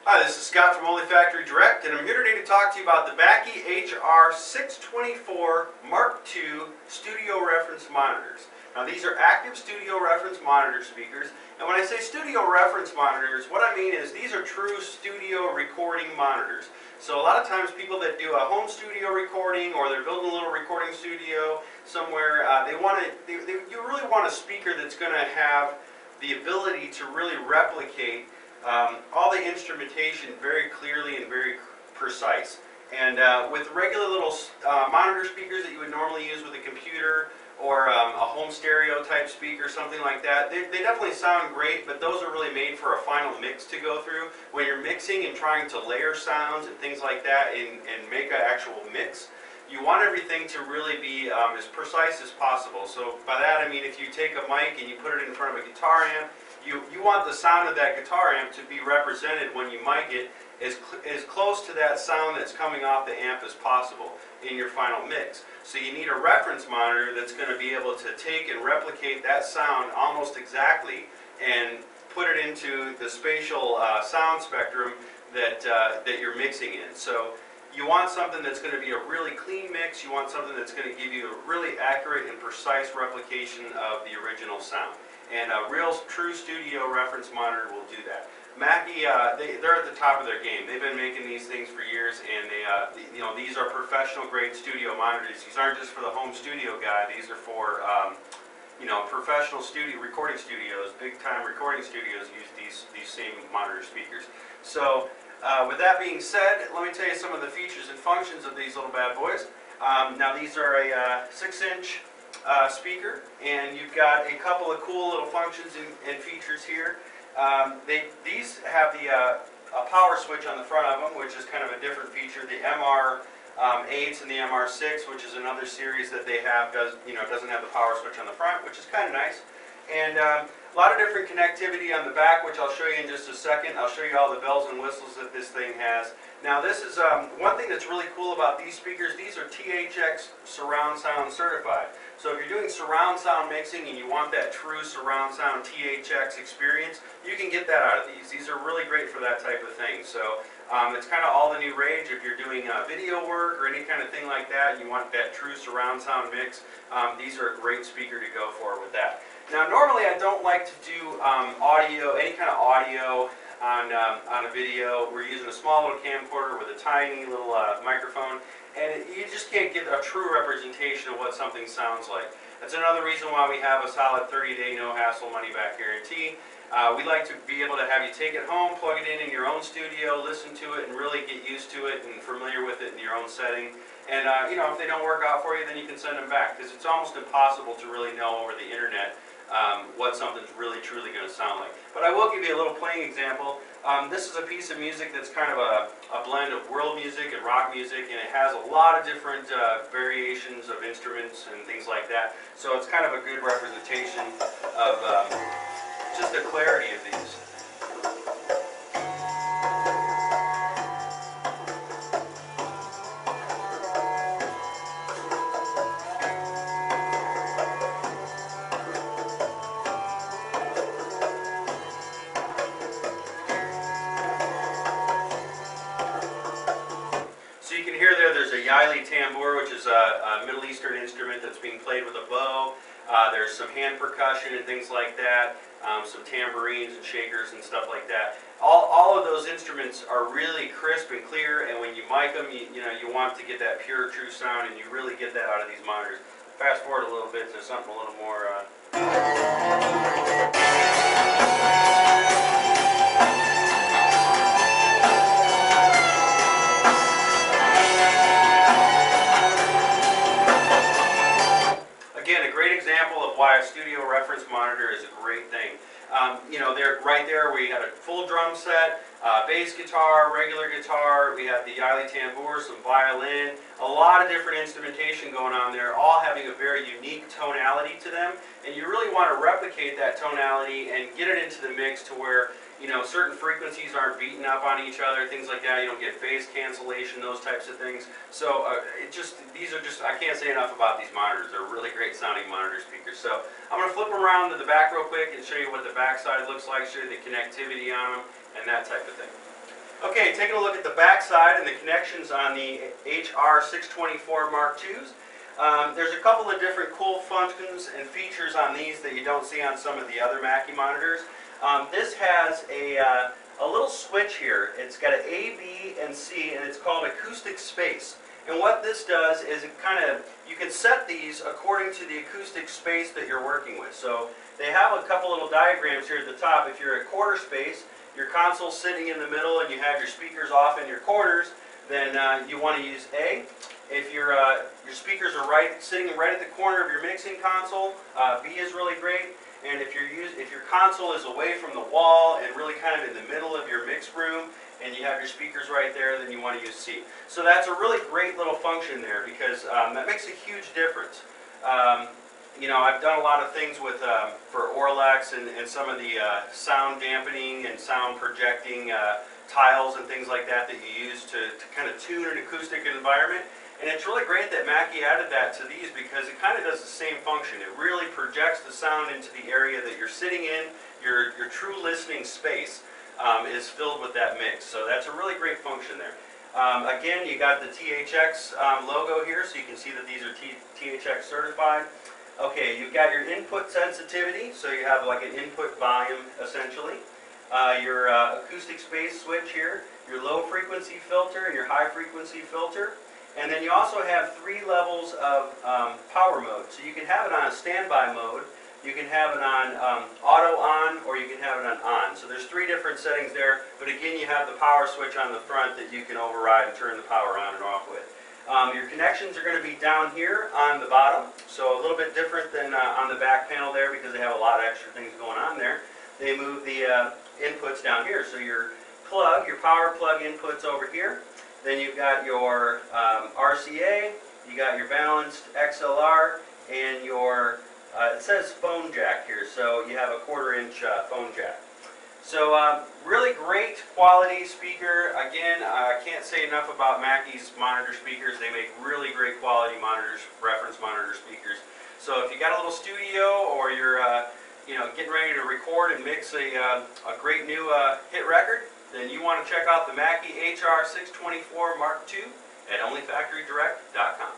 Hi, this is Scott from Only Factory Direct, and I'm here today to talk to you about the Mackie HR624MK2 Studio Reference Monitors. Now, these are active studio reference monitor speakers, and when I say studio reference monitors, what I mean is these are true studio recording monitors. So a lot of times people that do a home studio recording, or they're building a little recording studio somewhere, you really want a speaker that's going to have the ability to really replicate all the instrumentation very clearly and very precise. And with regular little monitor speakers that you would normally use with a computer or a home stereo type speaker, something like that, they definitely sound great, but those are really made for a final mix to go through. When you're mixing and trying to layer sounds and things like that and make an actual mix, you want everything to really be as precise as possible. So by that I mean if you take a mic and you put it in front of a guitar amp, you want the sound of that guitar amp to be represented when you mic it as close to that sound that's coming off the amp as possible in your final mix. So you need a reference monitor that's going to be able to take and replicate that sound almost exactly and put it into the spatial sound spectrum that you're mixing in. So you want something that's going to be a really clean mix. You want something that's going to give you a really accurate and precise replication of the original sound. And a real true studio reference monitor will do that. Mackie, they're at the top of their game. They've been making these things for years, and these are professional grade studio monitors. These aren't just for the home studio guy. These are for professional recording studios. Big time recording studios use these same monitor speakers. So with that being said, let me tell you some of the features and functions of these little bad boys. Now these are a 6-inch speaker, and you've got a couple of cool little functions and features here. These have a power switch on the front of them, which is kind of a different feature. The MR8s and the MR6, which is another series that they have, doesn't have the power switch on the front, which is kind of nice. And a lot of different connectivity on the back, which I'll show you in just a second. I'll show you all the bells and whistles that this thing has. Now this is one thing that's really cool about these speakers. These are THX surround sound certified. So if you're doing surround sound mixing and you want that true surround sound THX experience, you can get that out of these. These are really great for that type of thing. So it's kind of all the new rage. If you're doing video work or any kind of thing like that, you want that true surround sound mix, these are a great speaker to go for with that. Now normally I don't like to do any kind of audio on a video. We're using a small little camcorder with a tiny little microphone, and you just can't get a true representation of what something sounds like. That's another reason why we have a solid 30-day no-hassle money-back guarantee. We like to be able to have you take it home, plug it in your own studio, listen to it, and really get used to it and familiar with it in your own setting. And if they don't work out for you, then you can send them back, because it's almost impossible to really know over the internet what something's really truly going to sound like. But I will give you a little playing example. This is a piece of music that's kind of a blend of world music and rock music, and it has a lot of different variations of instruments and things like that. So it's kind of a good representation of just the clarity of these. So you can hear there's a Yali tambour, which is a Middle Eastern instrument that's being played with a bow. There's some hand percussion and things like that, some tambourines and shakers and stuff like that. All of those instruments are really crisp and clear, and when you mic them, you want to get that pure, true sound, and you really get that out of these monitors. Fast forward a little bit to something a little more... Again, a great example of why a studio reference monitor is a great thing. They're right there. We had a full drum set, bass guitar, regular guitar. We had the Yali tambour, some violin, a lot of different instrumentation going on there, all having a very unique tonality to them. And you really want to replicate that tonality and get it into the mix to where certain frequencies aren't beating up on each other, things like that. You don't get phase cancellation, those types of things. So I can't say enough about these monitors. They're really great sounding monitor speakers. So I'm going to flip them around to the back real quick and show you what the back side looks like, show you the connectivity on them, and that type of thing. Okay, taking a look at the back side and the connections on the HR624 Mark IIs. There's a couple of different cool functions and features on these that you don't see on some of the other Mackie monitors. This has a little switch here. It's got an A, B, and C, and it's called acoustic space. And what this does is you can set these according to the acoustic space that you're working with. So they have a couple little diagrams here at the top. If you're at quarter space, your console's sitting in the middle and you have your speakers off in your corners, then you want to use A. If your speakers are sitting right at the corner of your mixing console, B is really great. And if your console is away from the wall and really kind of in the middle of your mix room, and you have your speakers right there, then you want to use C. So that's a really great little function there, because that makes a huge difference. You know, I've done a lot of things for Orlex and some of the sound dampening and sound projecting tiles and things like that you use to kind of tune an acoustic environment. And it's really great that Mackie added that to these, because it kind of does the same function. It really projects the sound into the area that you're sitting in. Your true listening space is filled with that mix. So that's a really great function there. Again, you got the THX logo here, so you can see that these are THX certified. Okay, you've got your input sensitivity, so you have like an input volume essentially. Your acoustic space switch here, your low frequency filter and your high frequency filter. And then you also have 3 levels of power mode. So you can have it on a standby mode, you can have it on auto on, or you can have it on. So there's 3 different settings there, but again you have the power switch on the front that you can override and turn the power on and off with. Your connections are going to be down here on the bottom, so a little bit different than on the back panel there, because they have a lot of extra things going on there. They move the inputs down here, so your power plug inputs over here. Then you've got your RCA, you got your balanced XLR, and your, it says phone jack here, so you have a 1/4 inch phone jack. So really great quality speaker. Again, I can't say enough about Mackie's monitor speakers. They make really great quality monitors, reference monitor speakers. So if you got a little studio, or you're getting ready to record and mix a great new hit record, then you want to check out the Mackie HR624 Mark II at onlyfactorydirect.com.